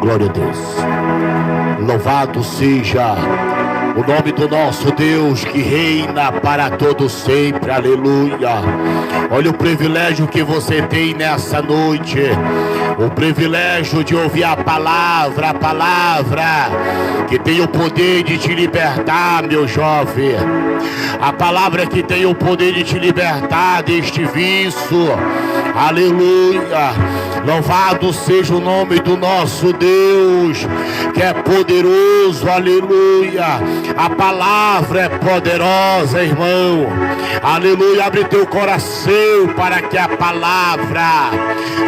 Glória a Deus. Louvado seja o nome do nosso Deus que reina para todo sempre. Aleluia. Olha o privilégio que você tem nessa noite. O privilégio de ouvir a palavra que tem o poder de te libertar, meu jovem. A palavra que tem o poder de te libertar deste vício. Aleluia. Louvado seja o nome do nosso Deus, que é poderoso. Aleluia. A palavra é poderosa, irmão. Aleluia. Abre teu coração para que a palavra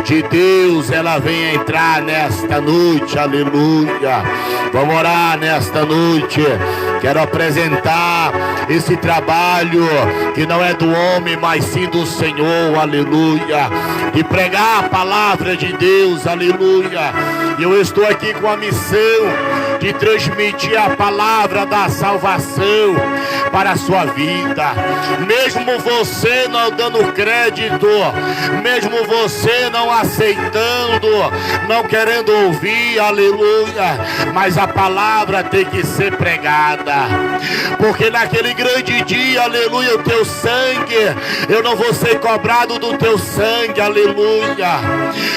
de Deus ela venha entrar nesta noite. Aleluia. Vamos orar nesta noite. Quero apresentar esse trabalho que não é do homem, mas sim do Senhor. Aleluia. E pregar a palavra de Deus. Aleluia. E eu estou aqui com a missão de transmitir a palavra da salvação para a sua vida. Mesmo você não dando crédito, mesmo você não aceitando, não querendo ouvir, aleluia, mas a palavra tem que ser pregada, porque naquele grande dia, aleluia, o teu sangue, eu não vou ser cobrado do teu sangue, aleluia,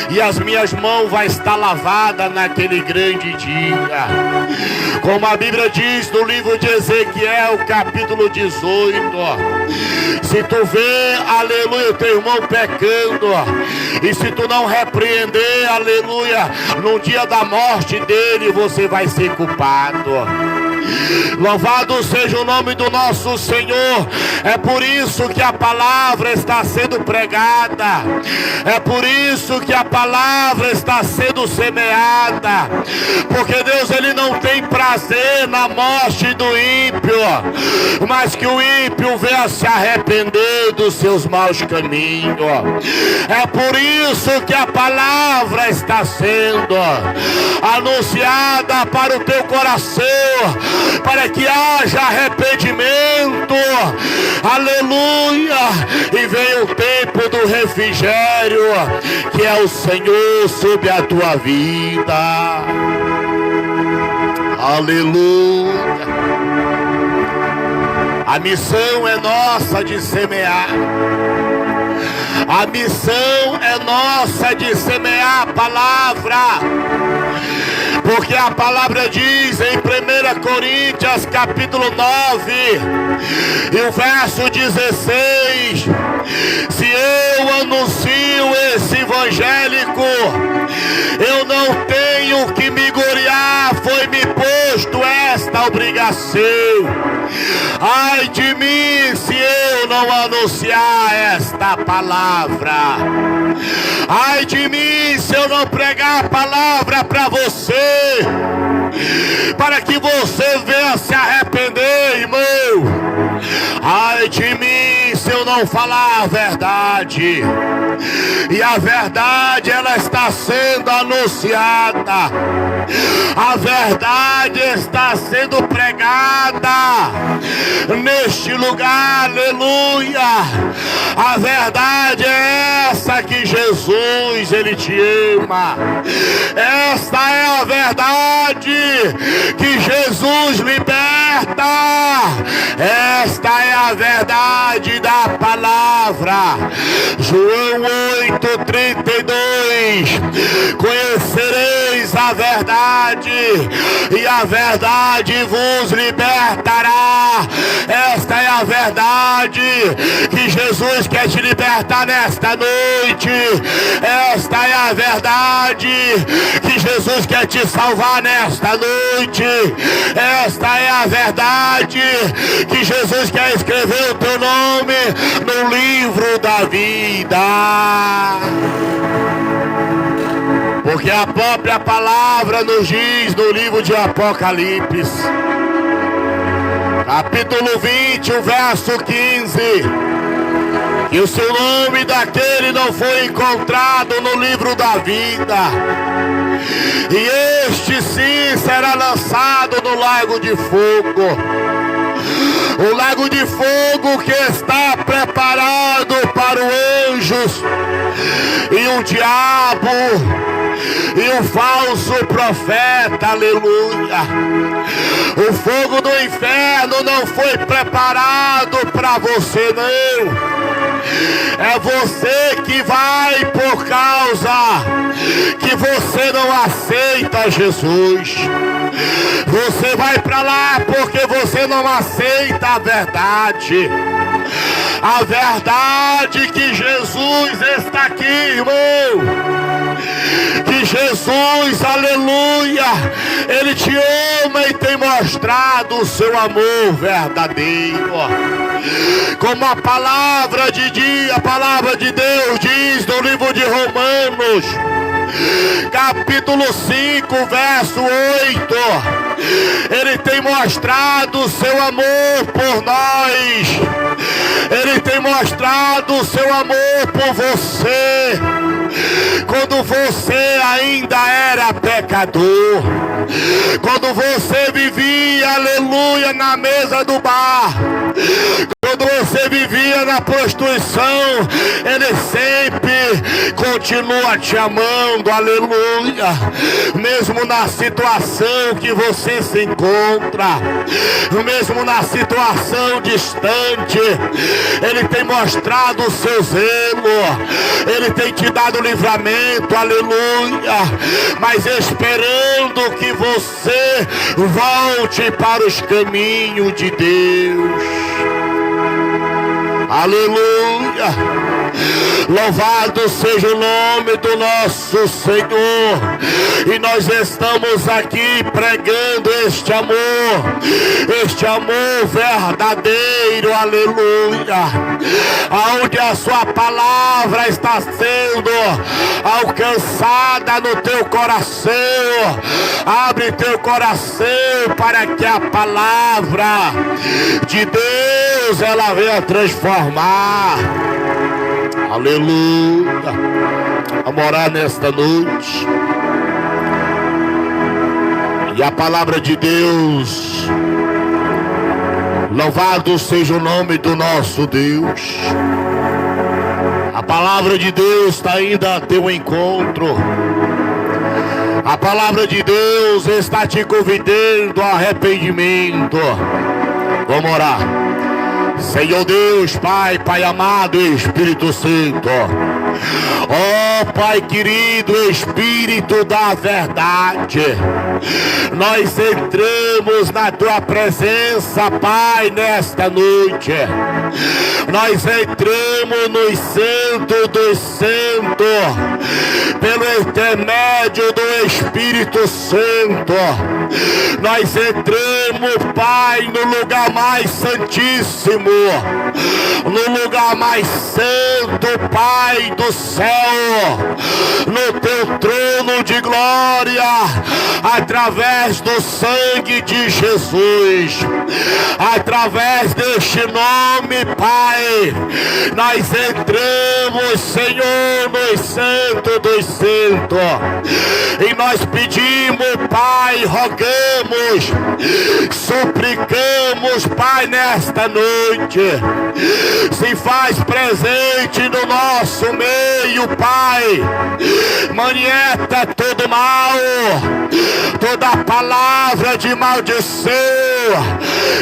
e as minhas mãos vão estar lavadas naquele grande dia. Como a Bíblia diz no livro de Ezequiel, capítulo 18, se tu vê, aleluia, o teu irmão pecando, e se tu não repreender, aleluia, no dia da morte dele, você vai ser culpado. Louvado seja o nome do nosso Senhor. É por isso que a palavra está sendo pregada, é por isso que a palavra está sendo semeada, porque Deus ele não tem prazer na morte do ímpio, mas que o ímpio venha se arrepender dos seus maus caminhos. É por isso que a palavra está sendo anunciada para o teu coração, para que haja arrependimento, aleluia, e venha o tempo do refrigério, que é o Senhor sobre a tua vida, aleluia. A missão é nossa de semear, a missão é nossa de semear a palavra, porque a palavra diz em 1 Coríntios capítulo 9 e o verso 16: se eu anuncio esse evangélico, eu não tenho que me gloriar, foi-me posto esta obrigação. Ai de mim se eu não anunciar esta palavra, ai de mim se eu não pregar a palavra para você, para que você venha se arrepender, irmão. Ai de mim se eu não falar a verdade, e a verdade ela está sendo anunciada, a verdade está sendo pregada neste lugar, aleluia. A verdade é essa, que Jesus ele te ama. Esta é a verdade, que Jesus liberta. Esta é a verdade da palavra. João 8:32: conhecereis a verdade, e a verdade vos libertará. Esta é a verdade, que Jesus quer te libertar nesta noite. Esta é a verdade, que Jesus quer te salvar nesta noite. Esta é a verdade, que Jesus quer escrever o teu nome no livro da vida, porque a própria palavra nos diz no livro de Apocalipse, capítulo 20, o verso 15, que o seu nome daquele não foi encontrado no livro da vida, e este sim será lançado no lago de fogo. O lago de fogo que está preparado para os anjos e o diabo, e o falso profeta, aleluia. O fogo do inferno não foi preparado para você, não. É você que vai por causa que você não aceita Jesus. Você vai para lá porque você não aceita a verdade. A verdade que Jesus está aqui, irmão. Que Jesus, aleluia, Ele te ama e tem mostrado o seu amor verdadeiro. Como a palavra de dia, a palavra de Deus diz no livro de Romanos, capítulo 5, verso 8, Ele tem mostrado o seu amor por nós. Ele tem mostrado o seu amor por você. Quando você ainda era pecador, quando você vivia, aleluia, na mesa do bar, quando você vivia na prostituição, Ele sempre continua te amando, aleluia. Mesmo na situação que você se encontra, mesmo na situação distante, Ele tem mostrado o seu zelo, Ele tem te dado livramento, aleluia. Mas esperando que você volte para os caminhos de Deus. Aleluia. Louvado seja o nome do nosso Senhor. E nós estamos aqui pregando este amor verdadeiro, aleluia. Aonde a sua palavra está sendo alcançada no teu coração. Abre teu coração para que a palavra de Deus ela venha transformar. Aleluia. A morar nesta noite. E a palavra de Deus, louvado seja o nome do nosso Deus. A palavra de Deus está indo a teu encontro. A palavra de Deus está te convidando ao arrependimento. Vamos orar. Senhor Deus, Pai, Pai amado, Espírito Santo. Ó Pai querido, Espírito da verdade, nós entramos na Tua presença, Pai, nesta noite. Nós entramos no Santo dos Santos, pelo intermédio do Espírito Santo. Nós entramos, Pai, no lugar mais santíssimo, no lugar mais santo, Pai do céu, no Teu trono de glória, através do sangue de Jesus, através deste nome, Pai, nós entramos, Senhor, no Santo dos Santos, e nós pedimos, Pai, rogamos, suplicamos, Pai, nesta noite, se faz presente no nosso meio, Pai, manieta todo mal, toda palavra de maldição,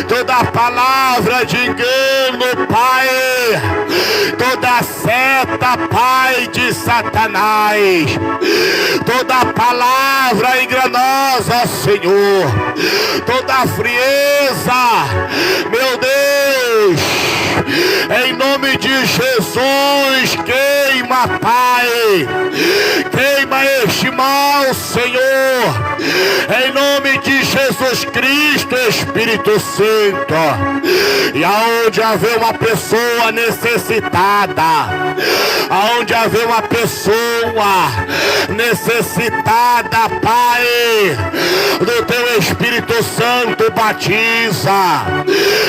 toda palavra de engano, Pai, toda seta, Pai, de Satanás, toda palavra enganosa, Senhor, toda frieza, meu Deus, em nome de Jesus, queima, Pai, queima este mal, Senhor, em nome de Jesus Cristo, Espírito Santo. E aonde haver uma pessoa necessitada, aonde haver uma pessoa necessitada, Pai, do Teu Espírito Santo, batiza,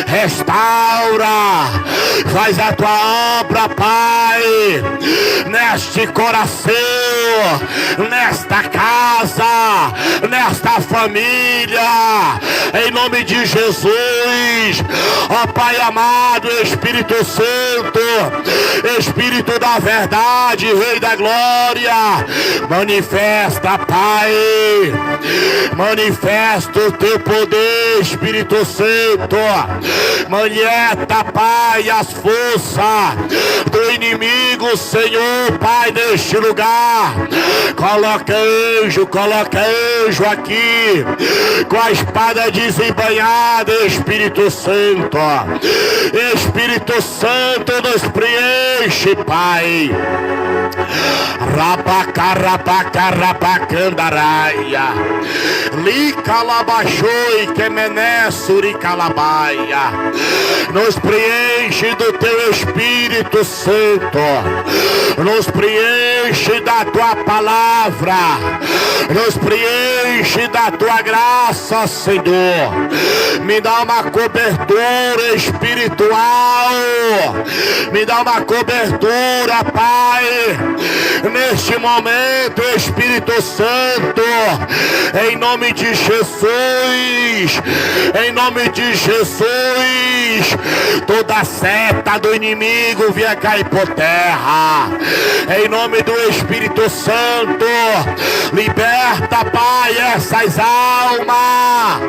restaura, faz a Tua obra, Pai, neste coração, nesta casa, nesta família, família, em nome de Jesus. Ó Pai amado, Espírito Santo, Espírito da verdade, Rei da glória, manifesta, Pai, manifesta o teu poder, Espírito Santo, manieta, Pai, as forças do inimigo, Senhor, Pai, neste lugar. Coloca anjo aqui, com a espada desembainhada, Espírito Santo. Espírito Santo, nos preenche, Pai. Rabacarabacarabacandaраia, Licalabachoi, Kemenessuricalabaia. Nos preenche do teu Espírito Santo, nos preenche da tua palavra, nos preenche da tua graça, Senhor. Me dá uma cobertura espiritual, me dá uma cobertura, Pai, neste momento, Espírito Santo, em nome de Jesus, em nome de Jesus. Toda seta do inimigo venha cair por terra, em nome do Espírito Santo. Liberta, Pai, essas almas,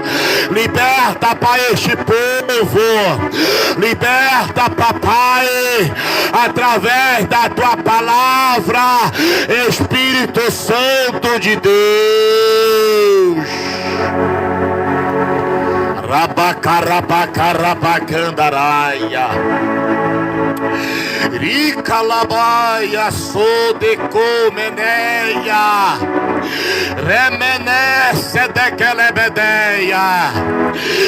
liberta, Pai, este povo, liberta, Papai, através da tua palavra, Espírito Santo de Deus. Rabacarabacarabacandaраia, Ricalabaia, Sodecomeneia, Remenece de Celebedeia,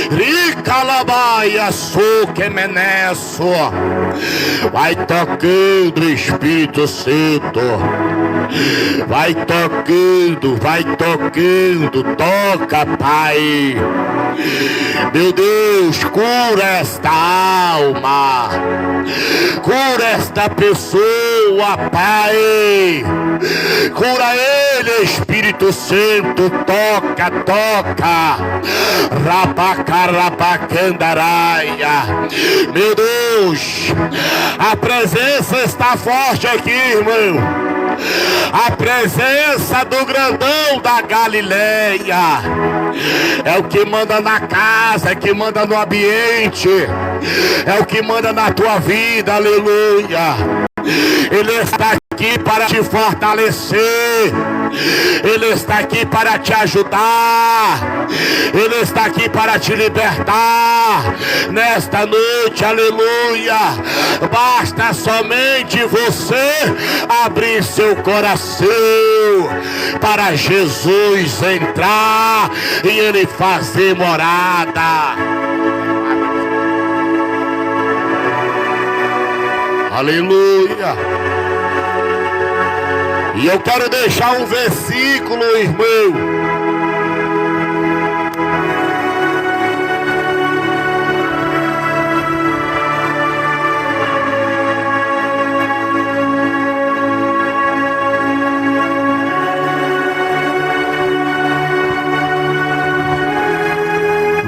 Ricalabaia, Soquemeneço. Vai tocando, Espírito Santo, vai tocando, toca, Pai. Meu Deus, cura esta alma, cura esta pessoa, Pai. Cura ele, Espírito Santo, toca. Rabacarabacandaраia. Meu Deus, a presença está forte aqui, irmão. A presença do grandão da Galileia é o que manda na casa, é o que manda no ambiente, é o que manda na tua vida, aleluia. Ele está aqui para te fortalecer, ele está aqui para te ajudar, ele está aqui para te libertar nesta noite, aleluia. Basta somente você abrir seu coração para Jesus entrar e ele fazer morada. Aleluia. E eu quero deixar um versículo, irmão.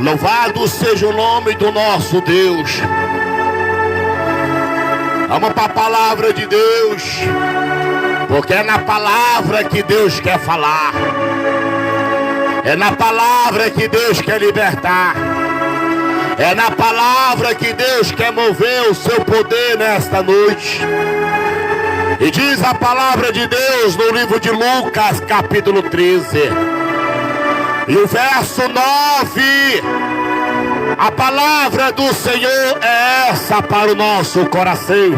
Louvado seja o nome do nosso Deus. Vamos para a palavra de Deus, porque é na palavra que Deus quer falar, é na palavra que Deus quer libertar, é na palavra que Deus quer mover o seu poder nesta noite. E diz a palavra de Deus no livro de Lucas, capítulo 13, e o verso 9. A palavra do Senhor é essa para o nosso coração.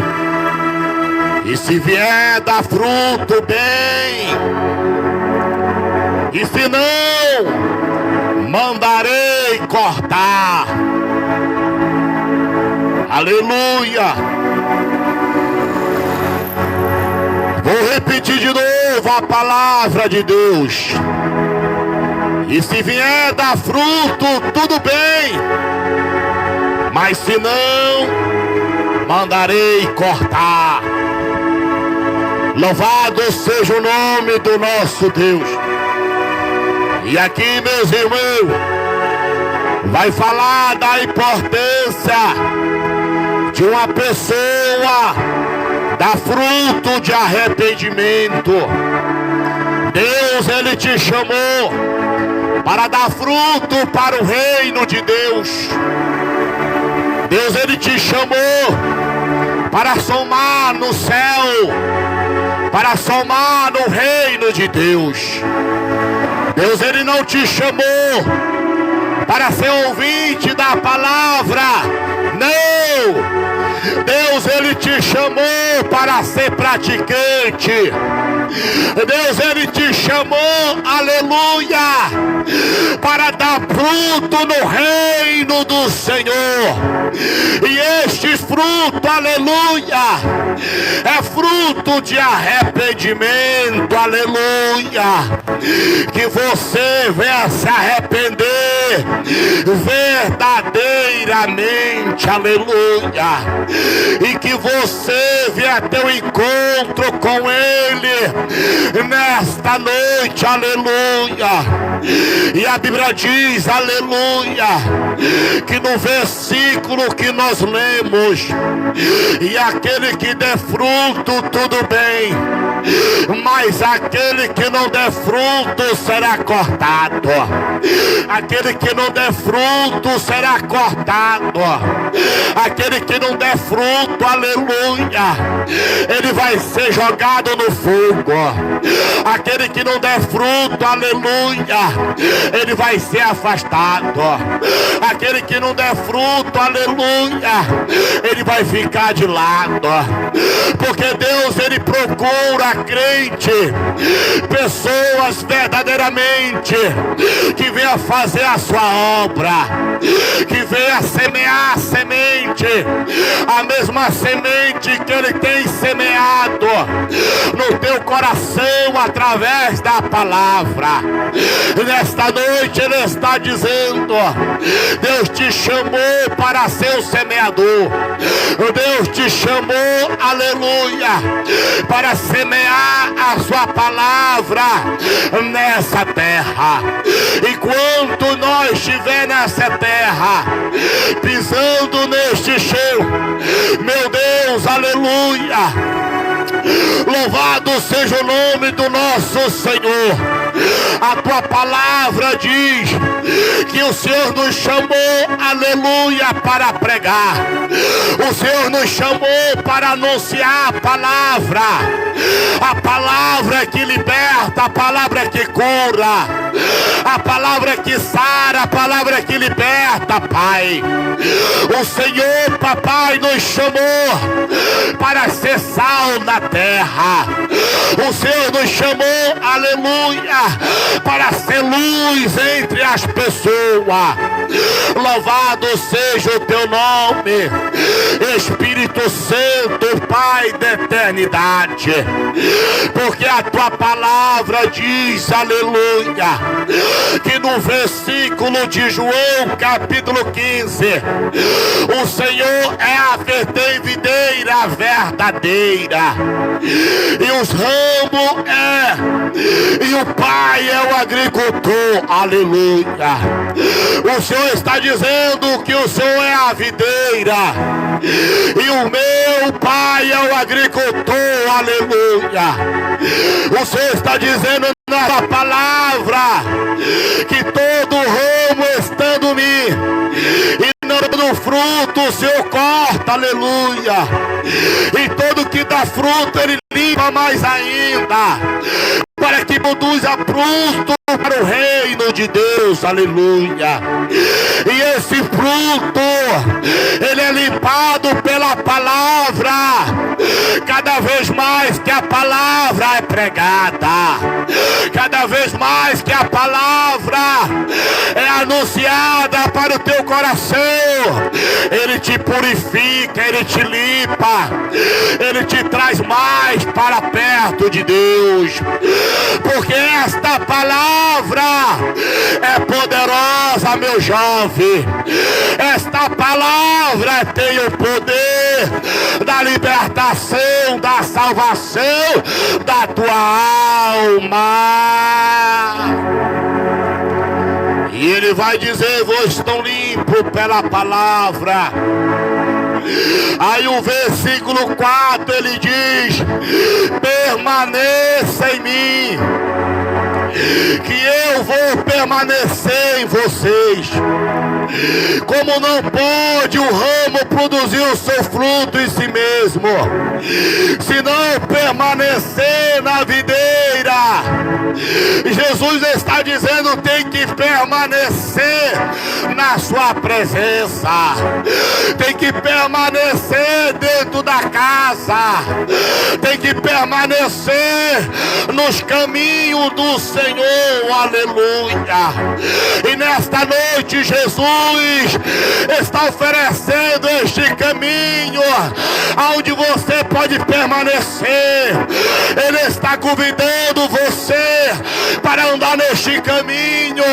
E se vier dar fruto, bem, e se não, mandarei cortar. Aleluia. Vou repetir de novo a palavra de Deus. E se vier dar fruto, tudo bem, mas se não, mandarei cortar. Louvado seja o nome do nosso Deus. E aqui, meus irmãos, vai falar da importância de uma pessoa dar fruto de arrependimento. Deus, Ele te chamou para dar fruto para o reino de Deus. Deus, Ele te chamou para somar no céu, para somar no reino de Deus. Deus, Ele não te chamou para ser ouvinte da palavra, não. Deus, Ele te chamou para ser praticante. Deus, Ele te chamou, aleluia, para dar fruto no reino do Senhor. E este fruto, aleluia, é fruto de arrependimento, aleluia. Que você venha se arrepender verdadeiramente, aleluia. E que você venha ter um encontro com Ele nesta noite, aleluia. E a Bíblia diz, aleluia, que no versículo que nós lemos, e aquele que der fruto, tudo bem, mas aquele que não der fruto será cortado. Aquele que não der fruto será cortado. Aquele que não der fruto, aleluia, ele vai ser jogado no fogo. Aquele que não der fruto, aleluia, ele vai ser afastado. Aquele que não der fruto, aleluia, ele vai ficar de lado. Porque Deus, Ele procura crente, pessoas verdadeiramente que venha fazer a sua obra, que venha semear a semente, a mesma semente que Ele tem semeado no teu coração através da palavra. Nesta noite Ele está dizendo: Deus te chamou para ser o semeador. Deus te chamou, aleluia, para semear a sua palavra nessa terra. Enquanto nós estiver nessa terra, pisando neste chão, meu Deus, aleluia, louvado seja o nome do nosso Senhor. A tua palavra diz que o Senhor nos chamou, aleluia, para pregar. O Senhor nos chamou para anunciar a palavra que liberta, a palavra que cura, a palavra que sara, a palavra que liberta, Pai. O Senhor, papai, nos chamou para ser sal na terra. O Senhor nos chamou, aleluia, para ser luz entre as pessoas. Louvado seja o teu nome, Espírito Santo, Pai da eternidade. Porque a tua palavra diz, aleluia, que no versículo de João, capítulo 15, o Senhor é a videira verdadeira, e os ramos e o Pai é o agricultor, aleluia. O Senhor está dizendo que o Senhor é a videira e o meu Pai é o agricultor, aleluia. O Senhor está dizendo na sua palavra que todo ramo estando em mim e não dando fruto, o Senhor corta, aleluia. E todo que dá fruto, Ele limpa mais ainda, para que produza fruto para o reino de Deus, aleluia. E esse fruto, ele é limpado pela palavra, cada vez mais que a palavra é pregada, cada vez mais que a palavra é anunciada para o teu coração, Ele te purifica, Ele te limpa, Ele te traz mais para perto de Deus. Porque esta palavra é poderosa, meu jovem. Esta palavra tem o poder da libertação, da salvação da tua alma. E ele vai dizer: vós estão limpos pela palavra. Aí o versículo 4 ele diz: permaneça em mim, que eu vou permanecer em vocês. Como não pode o ramo produzir o seu fruto em si mesmo, se não permanecer na videira, Jesus está dizendo: tem que permanecer na sua presença, tem que permanecer dentro da casa, tem que permanecer nos caminhos do Senhor, aleluia. E nesta noite Jesus está oferecendo este caminho onde você pode permanecer. Ele está convidando você para andar neste caminho.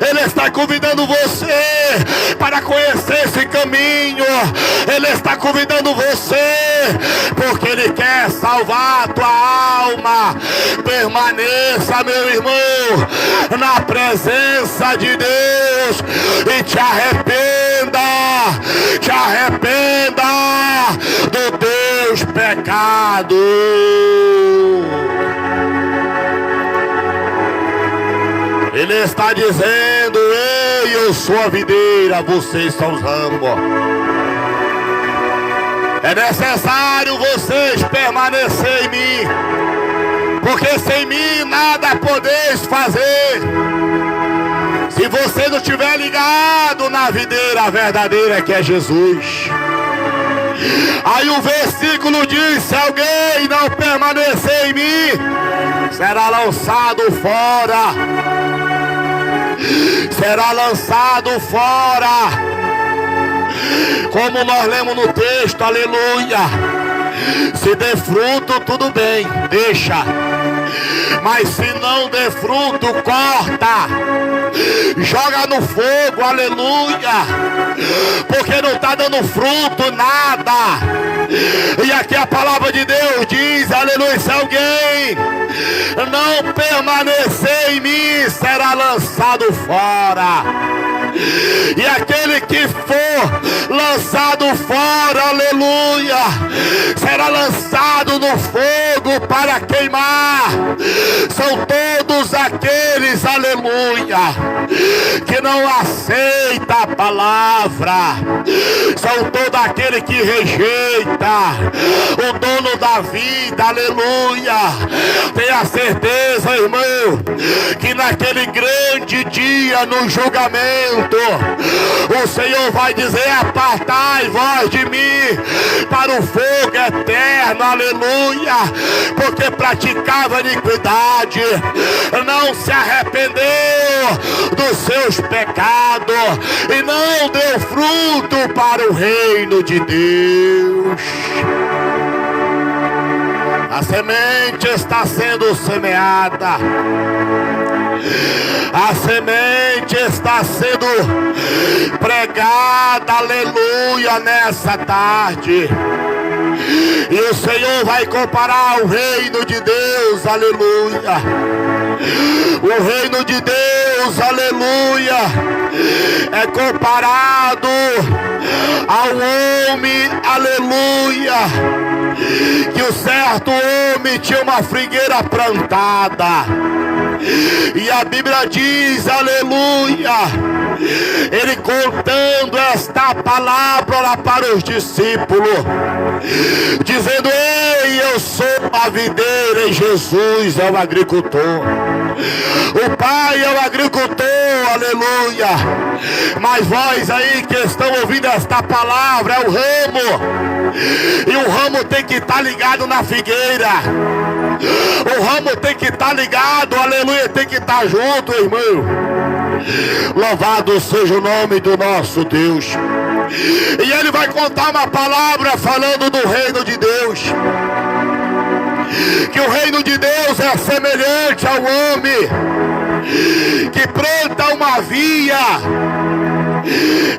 Ele está convidando você para conhecer esse caminho. Ele está convidando você porque Ele quer salvar a tua alma. Permaneça, meu irmão, na presença de Deus e te arrependa dos teus pecados. Ele está dizendo: ei, eu sou a videira, vocês são os ramos. É necessário vocês permanecerem em mim, porque sem mim nada podeis fazer. Se você não estiver ligado na videira verdadeira, que é Jesus. Aí o versículo diz: se alguém não permanecer em mim, será lançado fora. Será lançado fora. Como nós lemos no texto, aleluia. Se der fruto, tudo bem, deixa. Mas se não der fruto, corta. Joga no fogo, aleluia. Porque não está dando fruto nada. E aqui a palavra de Deus diz, aleluia: se alguém não permanecer em mim, será lançado fora. E aquele que for lançado fora, aleluia, será lançado no fogo para queimar. São todos aqueles, aleluia, que não aceita a palavra. São todos aqueles que rejeita o dono da vida, aleluia. Tenha certeza, irmão, que naquele grande dia, no julgamento, o Senhor vai dizer: apartai vós de mim para o fogo eterno, aleluia. Porque praticava iniquidade, não se arrependeu dos seus pecados e não deu fruto para o reino de Deus. A semente está sendo semeada. A semente está sendo pregada, aleluia, nessa tarde. E o Senhor vai comparar o reino de Deus, aleluia. O reino de Deus, aleluia, é comparado ao homem, aleluia, que o certo homem tinha uma figueira plantada. E a Bíblia diz, aleluia, ele contando esta palavra lá para os discípulos, dizendo: ei, eu sou a videira e Jesus é o agricultor. O Pai é o agricultor, aleluia. Mas vós aí que estão ouvindo esta palavra, é o ramo. E o ramo tem que estar ligado na figueira. O ramo tem que estar ligado, aleluia, tem que estar junto, irmão. Louvado seja o nome do nosso Deus. E ele vai contar uma palavra falando do reino de Deus. Que o reino de Deus é semelhante ao homem que planta uma vinha,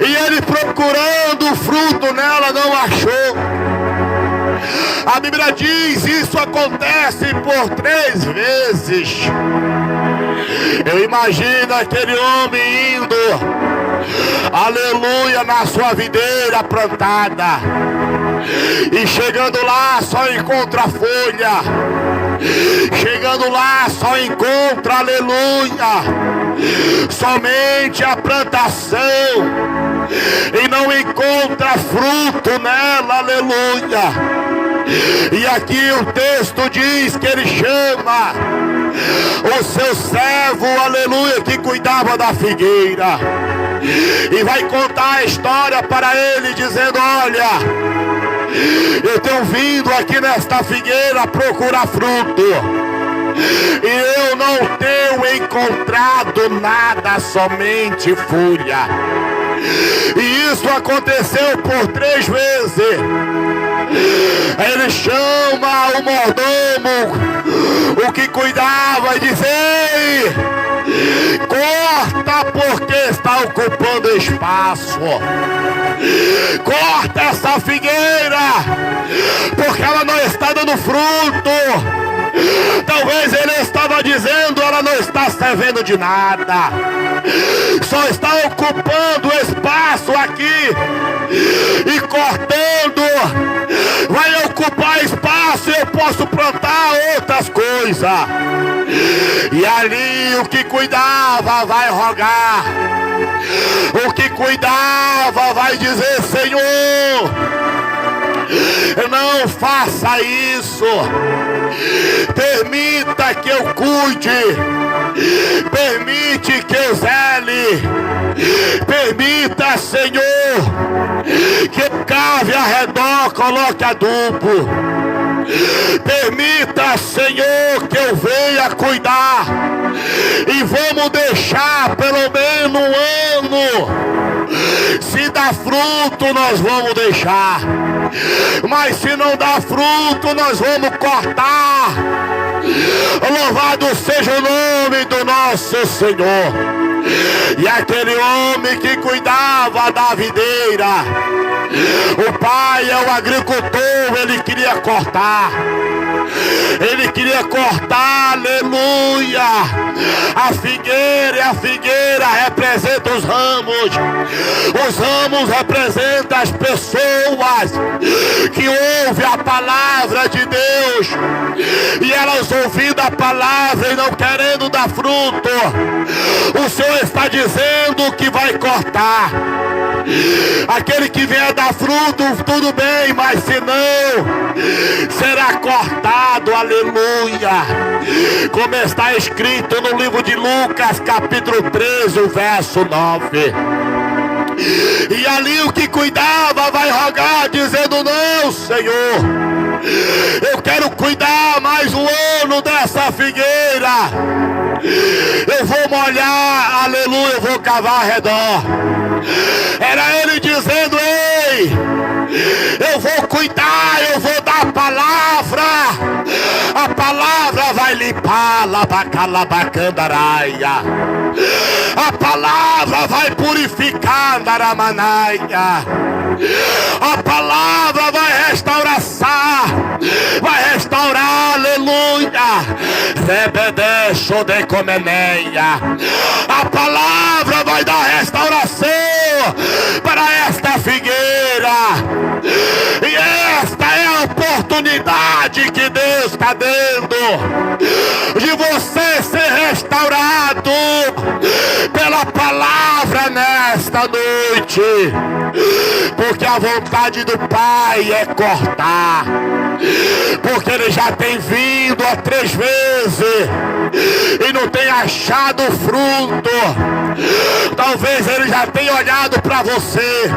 e ele procurando fruto nela não achou. A Bíblia diz: isso acontece por 3 vezes. Eu imagino aquele homem indo, aleluia, na sua videira plantada, e chegando lá só encontra folha, chegando lá só encontra, aleluia, somente a plantação, e não encontra fruto nela, aleluia. E aqui o texto diz que ele chama o seu servo, aleluia, que cuidava da figueira, e vai contar a história para ele, dizendo: olha, eu tenho vindo aqui nesta figueira procurar fruto, e eu não tenho encontrado nada, somente folha. E isso aconteceu por 3 vezes. Ele chama o mordomo, o que cuidava, e diz: ei, corta, porque está ocupando espaço. Corta essa figueira, porque ela não está dando fruto. Talvez ele estava dizendo: ela não está servindo de nada, só está ocupando espaço aqui, e cortando vai ocupar espaço, e eu posso plantar outras coisas. E ali o que cuidava vai rogar, o que cuidava vai dizer: Senhor, não faça isso, permita que eu cuide, permite que eu zele, permita, Senhor, que eu cave ao redor, coloque adubo, permita, Senhor, que eu venha cuidar, e vamos deixar pelo menos 1 ano. Se dá fruto, nós vamos deixar, mas se não dá fruto, nós vamos cortar. Louvado seja o nome do nosso Senhor. E aquele homem que cuidava da videira, o pai é o agricultor, ele queria cortar. Ele queria cortar, aleluia, a figueira, e a figueira representa os ramos representam as pessoas que ouvem a palavra de Deus, e elas ouvindo a palavra e não querendo dar fruto, o Senhor está dizendo que vai cortar. Aquele que vier dar fruto, tudo bem, mas se não, será cortado, aleluia, como está escrito no livro de Lucas, capítulo 13, o verso 9. E ali o que cuidava vai rogar, dizendo: não, Senhor, eu quero cuidar mais 1 ano dessa figueira, eu vou molhar, aleluia, eu vou cavar ao redor. Era ele dizendo: ei, eu vou cuidar, eu vou dar a palavra vai limpar, labacalabacandaraia, a palavra vai purificar, daramanaia, a palavra vai restaurar, aleluia, rebedeixo de comeneia, a palavra vai dar restauração para esta figueira, e esta é a oportunidade que Deus está dando de você ser restaurado pela palavra nesta noite, porque a vontade do Pai é cortar, porque ele já tem vindo 3 vezes e não tem achado fruto. Talvez ele já tenha olhado para você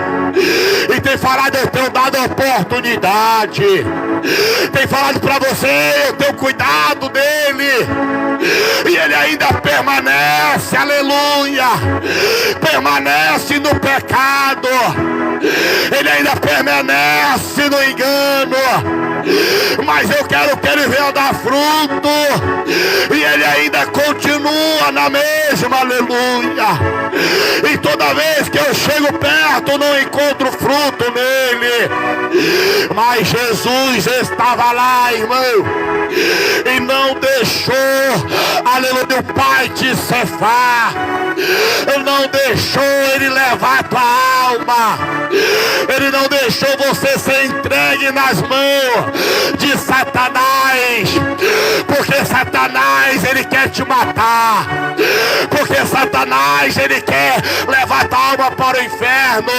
e tem falado: eu tenho dado oportunidade, tem falado para você: eu tenho cuidado dele, e ele ainda permanece, aleluia, permanece no pecado, ele ainda permanece no engano. Mas eu quero que ele venha dar fruto, e ele ainda continua na mesma, aleluia. E toda vez que eu chego perto, não encontro fruto nele, Mas Jesus estava lá, irmão, e não deixou, aleluia, o Pai te cefar. Não deixou ele levar a tua alma. Ele não deixou você ser entregue nas mãos de Satanás. Porque Satanás, ele quer te matar. Porque Satanás, ele quer levar a tua alma para o inferno.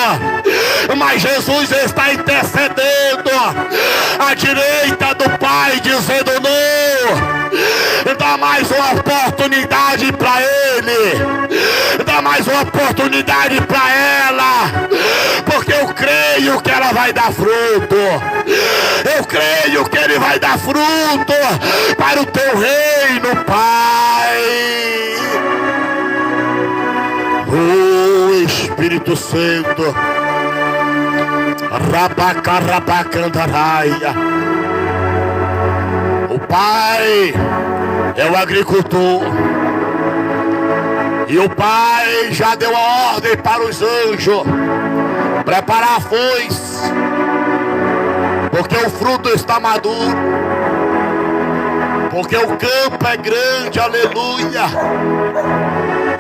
Mas Jesus está intercedendo à direita do Pai, dizendo: não, dá mais uma oportunidade para ele, dá mais uma oportunidade para ela, porque eu creio que ela vai dar fruto, eu creio que ele vai dar fruto para o teu reino, Pai. Oh Espírito Santo, Rabacarabacandaраia. O Pai é o agricultor, e o Pai já deu a ordem para os anjos preparar a foice, porque o fruto está maduro, porque o campo é grande, aleluia,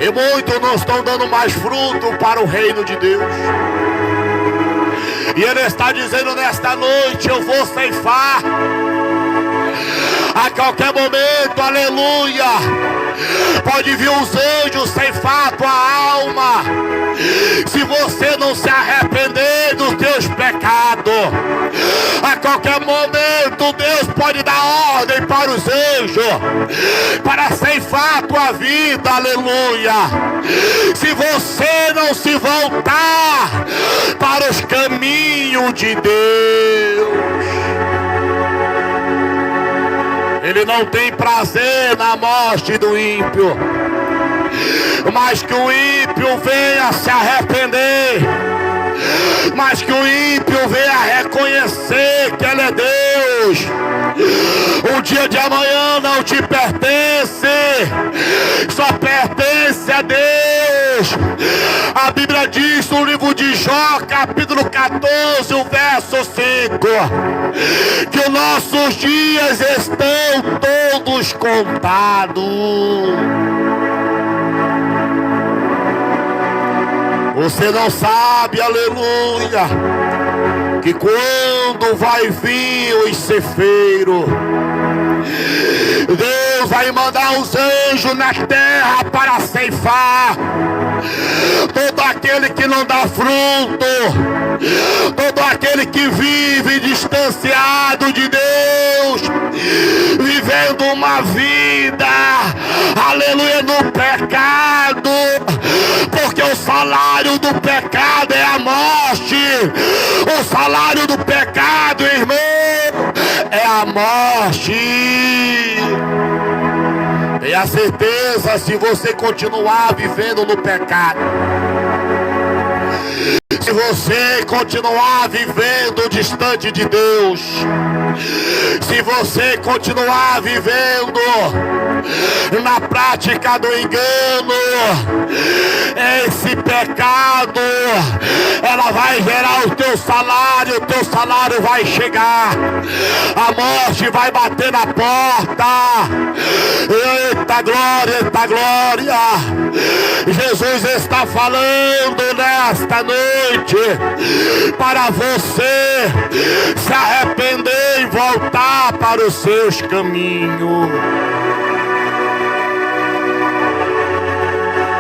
e muitos não estão dando mais fruto para o reino de Deus. E ele está dizendo nesta noite: eu vou ceifar a qualquer momento, aleluia. Pode vir os anjos ceifar a tua alma, se você não se arrepender dos teus pecados. A qualquer momento Deus pode dar ordem para os anjos para ceifar a tua vida, aleluia. Se você não se voltar para os caminhos de Deus. Ele não tem prazer na morte do ímpio, mas que o ímpio venha se arrepender, mas que o ímpio venha reconhecer que ele é Deus. O dia de amanhã não te pertence, só pertence a Deus. A Bíblia diz no livro de Jó, capítulo 14, o verso 5, que os nossos dias estão todos contados. Você não sabe, aleluia, que quando vai vir os ceifeiros, Deus vai mandar os anjos na terra para ceifar todo aquele que não dá fruto, todo aquele que vive distanciado de Deus, vivendo uma vida, aleluia, no pecado, porque o salário do pecado é a morte. O salário do pecado, irmão, é a morte. Tenha certeza, se você continuar vivendo no pecado, se você continuar vivendo distante de Deus, se você continuar vivendo na prática do engano, esse pecado, ela vai gerar o teu salário vai chegar, a morte vai bater na porta. Eita glória, eita glória. Jesus está falando nesta noite para você se arrepender e voltar para os seus caminhos.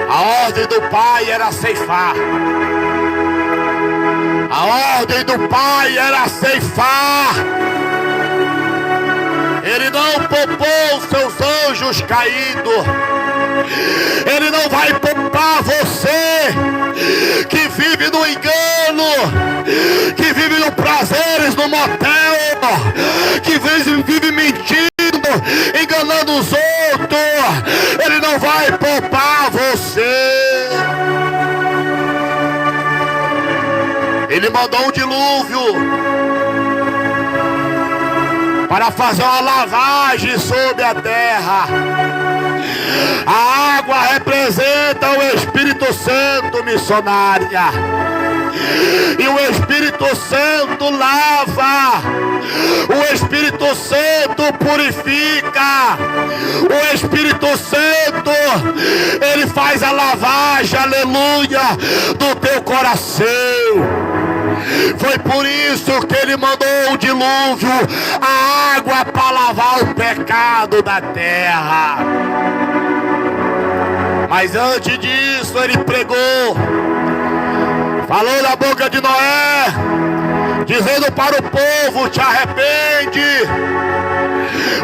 A ordem do Pai era ceifar. A ordem do Pai era ceifar. Ele não poupou seus anjos caídos. Ele não vai poupar você que vive no engano, que vive no prazeres, no motel, que vive mentindo, enganando os outros. Ele não vai poupar você. Ele mandou um dilúvio para fazer uma lavagem sobre a terra. A água representa o Espírito Santo, missionária. E o Espírito Santo lava, o Espírito Santo purifica, o Espírito Santo, ele faz a lavagem, aleluia, do teu coração. Foi por isso que ele mandou o dilúvio, a água para lavar o pecado da terra. Mas antes disso ele pregou, falou na boca de Noé, dizendo para o povo: te arrepende,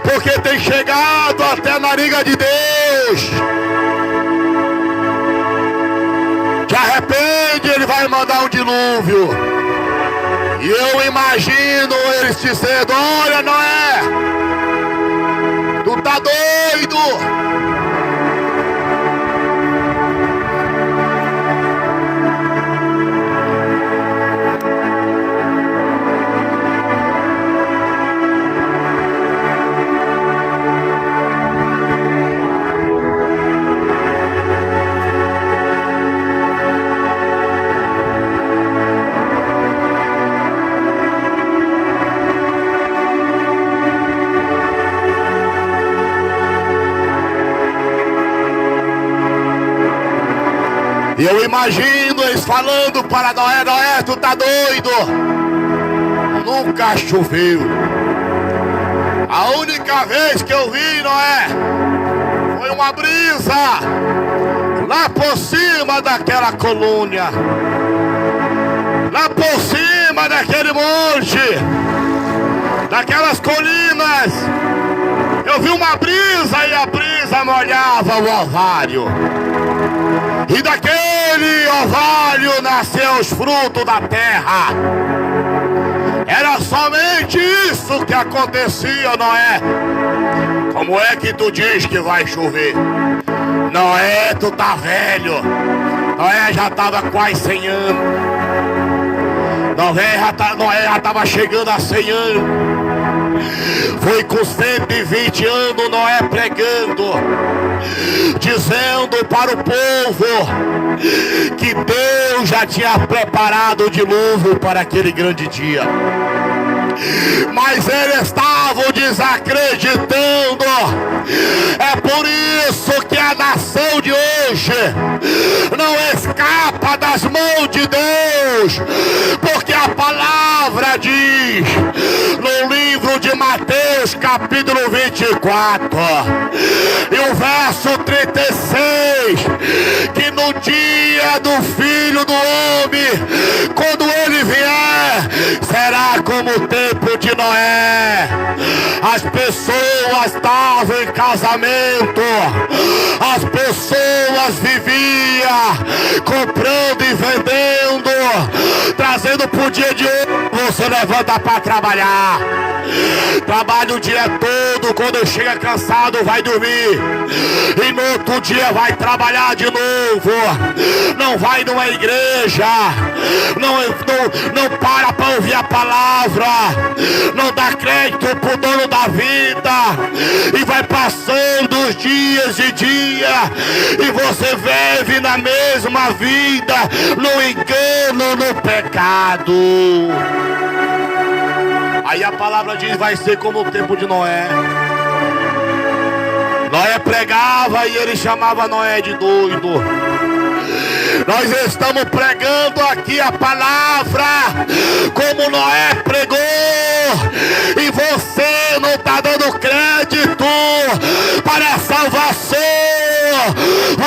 porque tem chegado até a narigueira de Deus. Te arrepende, ele vai mandar um dilúvio. E eu imagino eles dizendo: olha, Noé, tu tá doido. E eu imagino eles falando para Noé: Noé, tu tá doido? Nunca choveu. A única vez que eu vi, Noé, foi uma brisa lá por cima daquela colônia, lá por cima daquele monte, daquelas colinas. Eu vi uma brisa e a brisa molhava o orvalho. E daquele orvalho nasceu os frutos da terra. Era somente isso que acontecia, Noé. Como é que tu diz que vai chover? Noé, tu tá velho. Noé já estava quase 100 anos. Noé já estava chegando a 100 anos. Foi com 120 anos Noé pregando, dizendo para o povo que Deus já tinha preparado o dilúvio para aquele grande dia. Mas eles estavam desacreditando. É por isso que a nação de hoje não escapa das mãos de Deus, porque a palavra diz no livro de Mateus capítulo 24 e o verso 36, que no dia do Filho do Homem, quando ele vier, será como o tempo de Noé. As pessoas estavam em casamento, as pessoas viviam comprando e vendendo, trazendo pro dia de hoje. Você levanta para trabalhar, trabalha o dia todo, quando chega cansado vai dormir, e no outro dia vai trabalhar de novo. Não vai numa igreja, não para ouvir a palavra, não dá crédito pro dono da vida, e vai passando os dias e dias, e você vive na mesma vida, no engano, no pecado. Aí a palavra diz: vai ser como o tempo de Noé. Noé pregava e ele chamava Noé de doido. Nós estamos pregando aqui a palavra como Noé pregou, e você não está dando crédito para a salvação.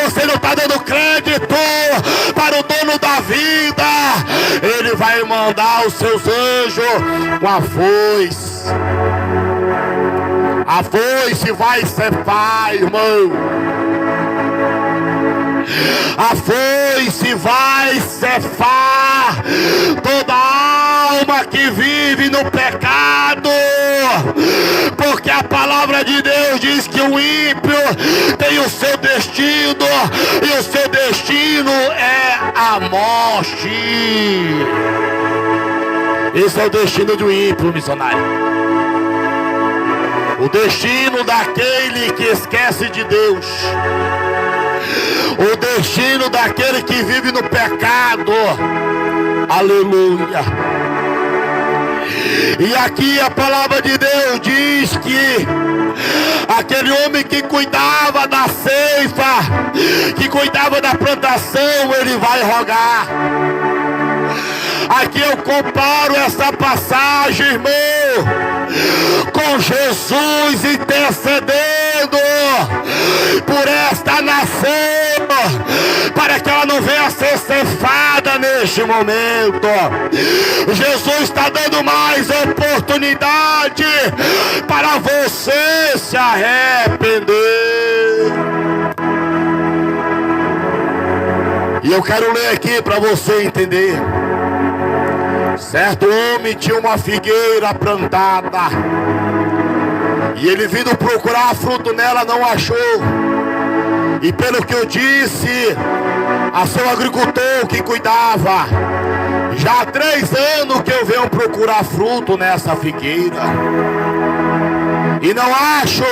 Você não está dando crédito para o dono da vida. Ele vai mandar os seus anjos com a foice. A foice vai ceifar, irmão. A foice vai ceifar toda alma que vive no pecado, porque a palavra de Deus diz que o ímpio tem o seu destino, e o seu destino é a morte. Esse é o destino do ímpio, missionário. O destino daquele que esquece de Deus, o destino daquele que vive no pecado. Aleluia. E aqui a palavra de Deus diz que aquele homem que cuidava da ceifa, que cuidava da plantação, ele vai rogar. Aqui eu comparo essa passagem, irmão, com Jesus intercedendo por esta nação, para que ela não venha a ser ceifada neste momento. Jesus está dando mais oportunidade para você se arrepender. E eu quero ler aqui para você entender. Certo homem tinha uma figueira plantada, e ele vindo procurar fruto nela não achou. E pelo que eu disse a seu agricultor que cuidava, já há 3 anos que eu venho procurar fruto nessa figueira e não acho.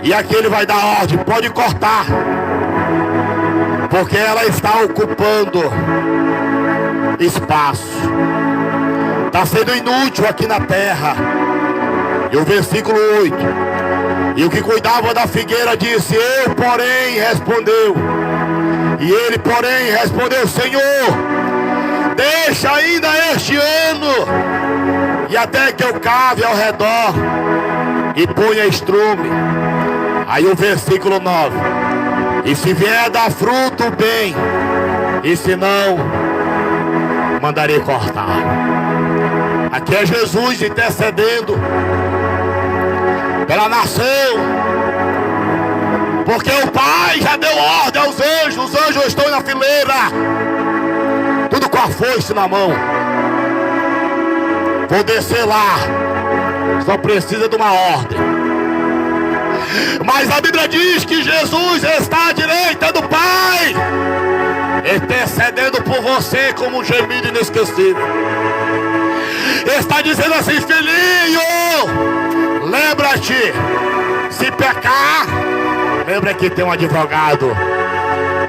E aqui ele vai dar ordem: pode cortar, porque ela está ocupando espaço, está sendo inútil aqui na terra. E o versículo 8: e o que cuidava da figueira disse: eu, porém, respondeu. E ele, porém, respondeu: Senhor, deixa ainda este ano, e até que eu cave ao redor e ponha estrume. Aí o versículo 9: e se vier dar fruto, bem, e se não, mandarei cortar. Aqui é Jesus intercedendo pela nação, porque o Pai já deu ordem aos anjos. Os anjos estão na fileira, tudo com a foice na mão. Vou descer lá, só precisa de uma ordem. Mas a Bíblia diz que Jesus está à direita do Pai, intercedendo por você como um gemido inesquecível. Está dizendo assim: filhinho, lembra-te, se pecar, lembra que tem um advogado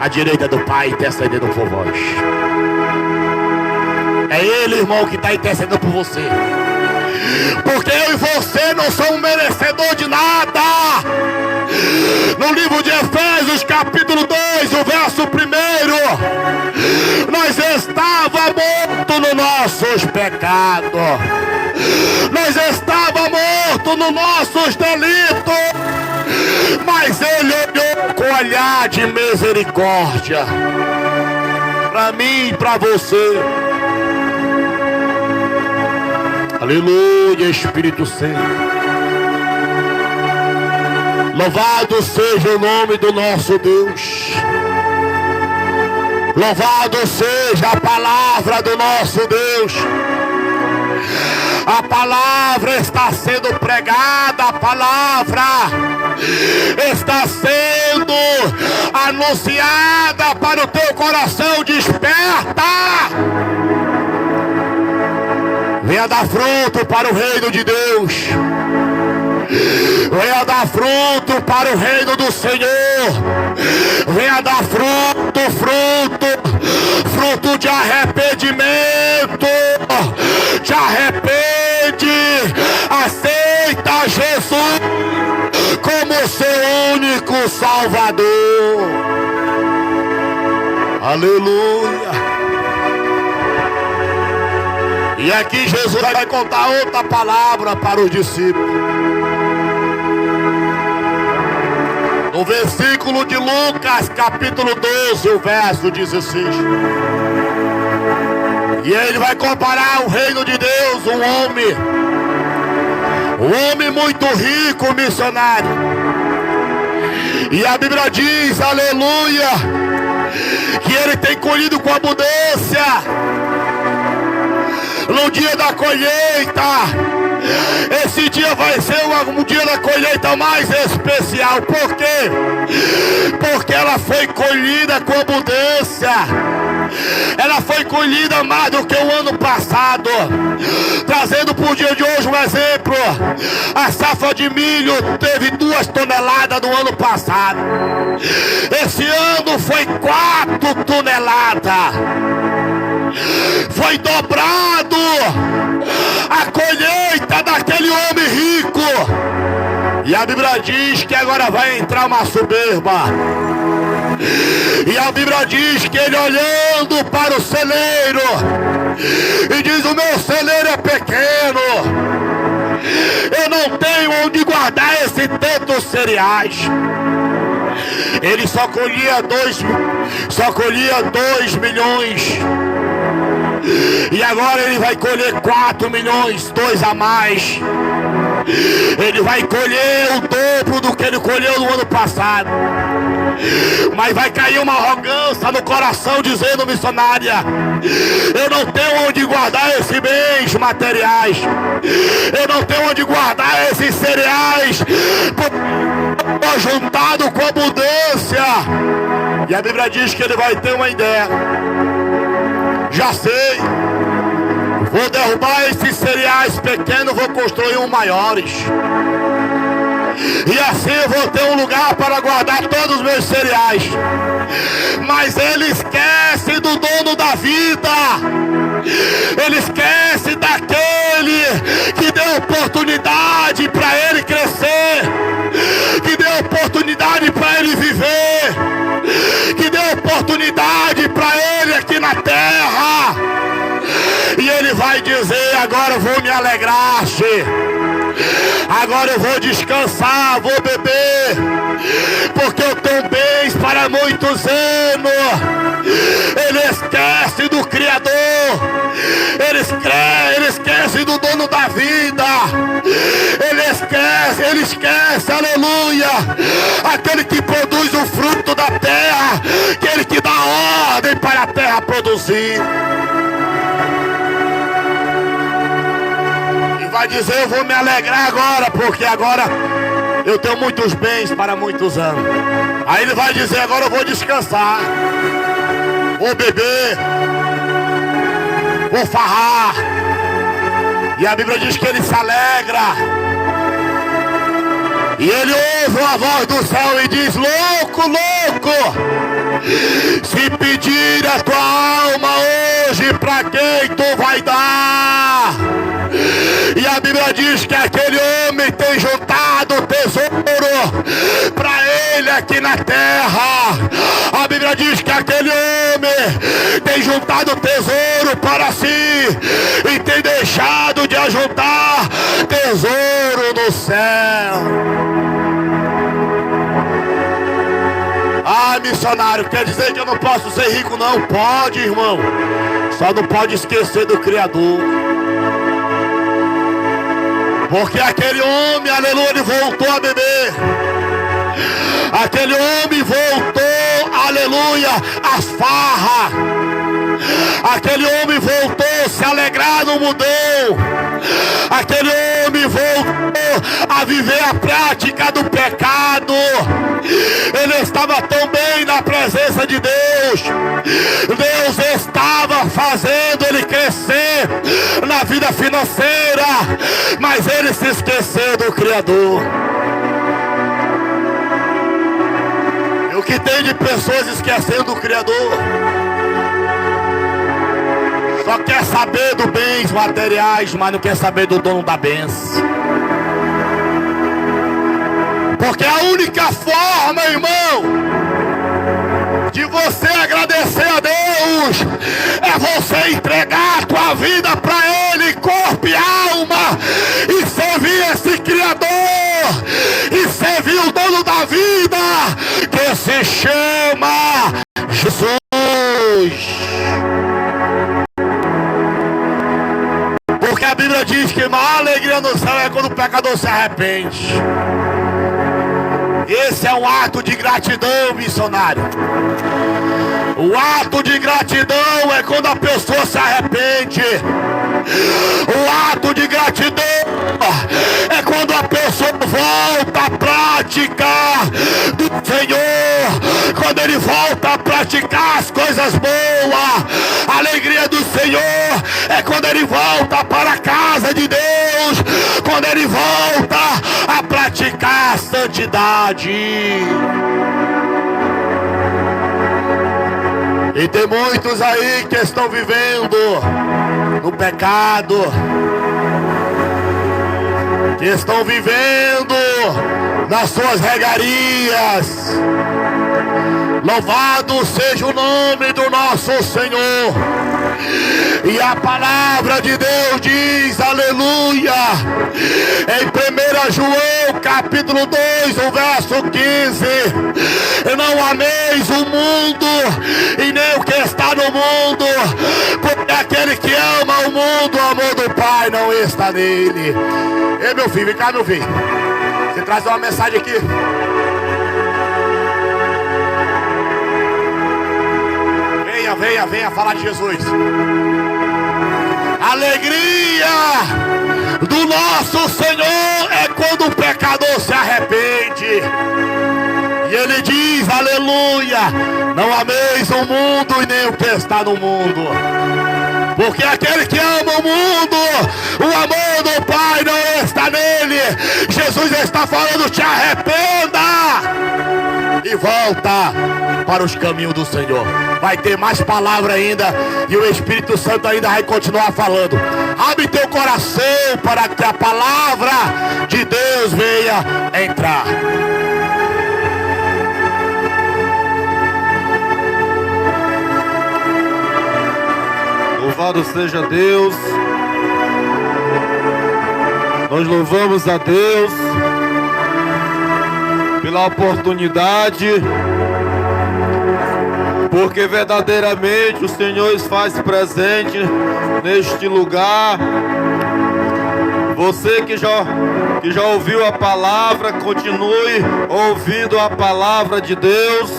à direita do Pai intercedendo por vós. É Ele, irmão, que está intercedendo por você, porque eu e você não somos merecedor de nada. No livro de Efésios, capítulo 2, o verso 1, nós estávamos mortos nos nossos pecados, nós estávamos mortos nos nossos delitos, mas Ele olhou com olhar de misericórdia para mim e para você. Aleluia, Espírito Santo. Louvado seja o nome do nosso Deus. Louvado seja a palavra do nosso Deus. A palavra está sendo pregada, a palavra está sendo anunciada para o teu coração. Desperta! Venha dar fruto para o reino de Deus. Venha dar fruto para o reino do Senhor. Venha dar fruto, fruto de arrependimento. Te arrepende, aceita Jesus como seu único Salvador. Aleluia. E aqui Jesus vai contar outra palavra para os discípulos. No versículo de Lucas, capítulo 12, o verso 16. E ele vai comparar o reino de Deus, um homem muito rico, missionário. E a Bíblia diz, aleluia, que ele tem colhido com abundância no dia da colheita. Esse dia vai ser um dia da colheita mais especial. Por quê? Porque ela foi colhida com abundância. Ela foi colhida mais do que o ano passado. Trazendo para o dia de hoje um exemplo: a safra de milho teve 2 toneladas no ano passado. Esse ano foi 4 toneladas. Foi dobrado a colheita daquele homem rico. E a Bíblia diz que agora vai entrar uma soberba. E a Bíblia diz que ele, olhando para o celeiro, e diz: o meu celeiro é pequeno, eu não tenho onde guardar esse tantos cereais. Ele só colhia 2 milhões. E agora ele vai colher 4 milhões, 2 a mais. Ele vai colher o dobro do que ele colheu no ano passado. Mas vai cair uma arrogância no coração, dizendo: missionária, eu não tenho onde guardar esses bens materiais, eu não tenho onde guardar esses cereais, juntado com abundância. E a Bíblia diz que ele vai ter uma ideia: já sei, vou derrubar esses cereais pequenos, vou construir um maiores. E assim eu vou ter um lugar para guardar todos os meus cereais. Mas ele esquece do dono da vida. Ele esquece daquele que deu oportunidade para ele crescer, que deu oportunidade para ele viver, que deu oportunidade para ele aqui na terra. E ele vai dizer: agora eu vou me alegrar, agora eu vou descansar, vou beber, porque eu tenho bens para muitos anos. Ele esquece do Criador, ele esquece do dono da vida, ele esquece, aleluia, aquele que produz o fruto da terra, aquele que dá ordem para a terra produzir. Vai dizer: eu vou me alegrar agora, porque agora eu tenho muitos bens para muitos anos. Aí ele vai dizer: agora eu vou descansar, vou beber, vou farrar. E a Bíblia diz que ele se alegra. E ele ouve a voz do céu e diz: louco, louco, se pedir a tua alma hoje, para quem tu vai dar? E a Bíblia diz que aquele homem tem juntado tesouro para ele aqui na terra. A Bíblia diz que aquele homem tem juntado tesouro para si e tem deixado de ajuntar tesouro no céu. Ah, missionário, quer dizer que eu não posso ser rico? Não pode, irmão. Só não pode esquecer do Criador. Porque aquele homem, aleluia, ele voltou a beber. Aquele homem voltou, aleluia, às farras. Aquele homem voltou a se alegrar no mundão. Aquele homem voltou a viver a prática do pecado. Ele estava tão bem na presença de Deus. Deus estava fazendo ele crescer na vida financeira, mas ele se esqueceu do Criador. E o que tem de pessoas esquecendo do Criador? Só quer saber dos bens materiais, mas não quer saber do dono da bênção. Porque a única forma, irmão, de você agradecer a Deus é você entregar a tua vida para Ele, corpo e alma, e servir esse Criador, e servir o dono da vida, que se chama Jesus. Porque a Bíblia diz que a maior alegria no céu é quando o pecador se arrepende. Esse é um ato de gratidão, missionário. O ato de gratidão é quando a pessoa se arrepende. O ato de gratidão é quando a pessoa volta a praticar do Senhor. Quando ele volta a praticar as coisas boas. alegria do Senhor é quando Ele volta para a casa de Deus, quando Ele volta a praticar a santidade. E tem muitos aí que estão vivendo no pecado, que estão vivendo nas suas regalias. Louvado seja o nome do nosso Senhor. E a palavra de Deus diz, aleluia, em 1 João capítulo 2, o verso 15: não ameis o mundo e nem o que está no mundo, porque aquele que ama o mundo, o amor do Pai não está nele. Ei, meu filho, vem cá, meu filho, você traz uma mensagem aqui. Venha falar de Jesus. Alegria do nosso Senhor é quando o pecador se arrepende. E Ele diz, aleluia, não ameis o mundo e nem o que está no mundo, porque aquele que ama o mundo, o amor do Pai não está nele. Jesus está falando, te arrependa e volta para os caminhos do Senhor. Vai ter mais palavra ainda, e o Espírito Santo ainda vai continuar falando. Abre teu coração para que a palavra de Deus venha entrar. Louvado seja Deus. Nós louvamos a Deus pela oportunidade, porque verdadeiramente o Senhor se faz presente neste lugar. Você que já ouviu a palavra, continue ouvindo a palavra de Deus.